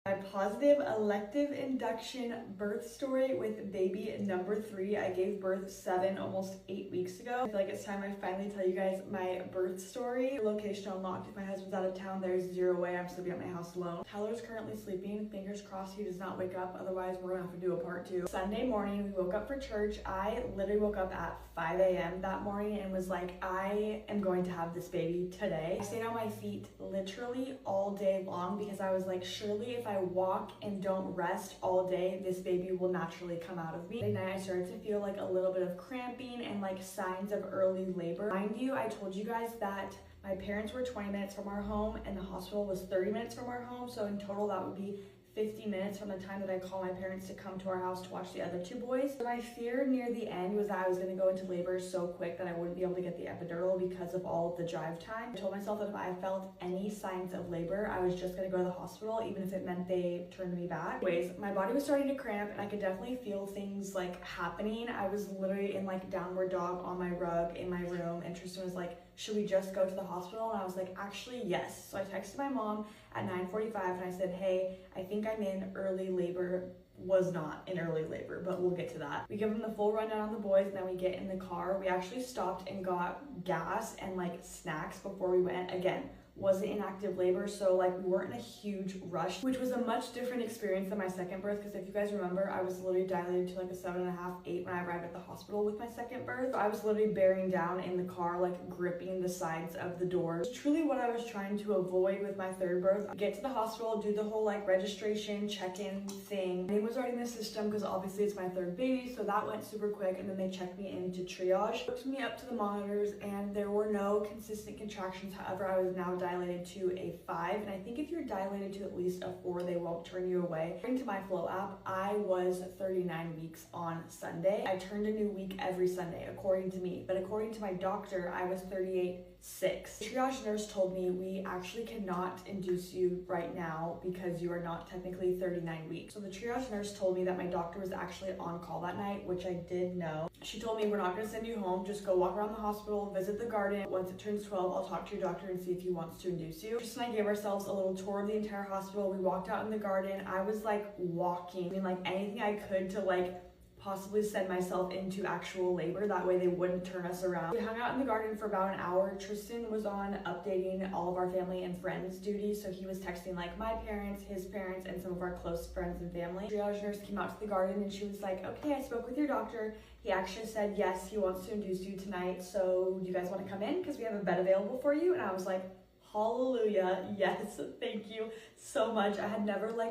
My positive elective induction birth story with baby number 3. I gave birth 7, almost 8 weeks ago. I feel like it's time I finally tell you guys my birth story. Location unlocked. If my husband's out of town, there's zero way I'm still be at my house alone. Tyler's currently sleeping. Fingers crossed he does not wake up. Otherwise, we're gonna have to do a part 2. Sunday morning, we woke up for church. I literally woke up at 5 a.m. that morning and was like, I am going to have this baby today. I stayed on my feet literally all day long because I was like, surely if I walk and don't rest all day, this baby will naturally come out of me. At night, I started to feel like a little bit of cramping and like signs of early labor. Mind you, I told you guys that my parents were 20 minutes from our home and the hospital was 30 minutes from our home. So in total, that would be 50 minutes from the time that I called my parents to come to our house to watch the other 2 boys. So my fear near the end was that I was going to go into labor so quick that I wouldn't be able to get the epidural because of all of the drive time. I told myself that if I felt any signs of labor, I was just going to go to the hospital, even if it meant they turned me back. Anyways, my body was starting to cramp and I could definitely feel things like happening. I was literally in like downward dog on my rug in my room, and Tristan was like, should we just go to the hospital? And I was like, actually, yes. So I texted my mom at 9:45 and I said, hey, I think I'm in early labor. Was not in early labor, but we'll get to that. We give them the full rundown on the boys, and then we get in the car. We actually stopped and got gas and like snacks before we went. Again, wasn't in active labor, so like we weren't in a huge rush, which was a much different experience than my second birth, because if you guys remember, I was literally dilated to like a 7.5, 8 when I arrived at the hospital with my second birth. So I was literally bearing down in the car, like gripping the sides of the doors. It's truly what I was trying to avoid with my third birth. Get to the hospital, do the whole like registration, check-in thing. My name was already in the system because obviously it's my third baby, so that went super quick, and then they checked me into triage. Hooked me up to the monitors, and there were no consistent contractions. However, I was now dilated to a 5, and I think if you're dilated to at least a 4, they won't turn you away. According to my Flow app, I was 39 weeks on Sunday. I turned a new week every Sunday, according to me, but according to my doctor, I was 38.6. The triage nurse told me, we actually cannot induce you right now because you are not technically 39 weeks. So the triage nurse told me that my doctor was actually on call that night, which I did know. She told me, we're not going to send you home, just go walk around the hospital, visit the garden. Once it turns 12, I'll talk to your doctor and see if he wants to induce you. Tristan and I gave ourselves a little tour of the entire hospital. We walked out in the garden. I was like walking, I mean like anything I could to like possibly send myself into actual labor. That way they wouldn't turn us around. We hung out in the garden for about an hour. Tristan was on updating all of our family and friends duty. So he was texting like my parents, his parents, and some of our close friends and family. The triage nurse came out to the garden and she was like, okay, I spoke with your doctor. He actually said, yes, he wants to induce you tonight. So do you guys want to come in? Because we have a bed available for you. And I was like, hallelujah, yes, thank you so much. I had never like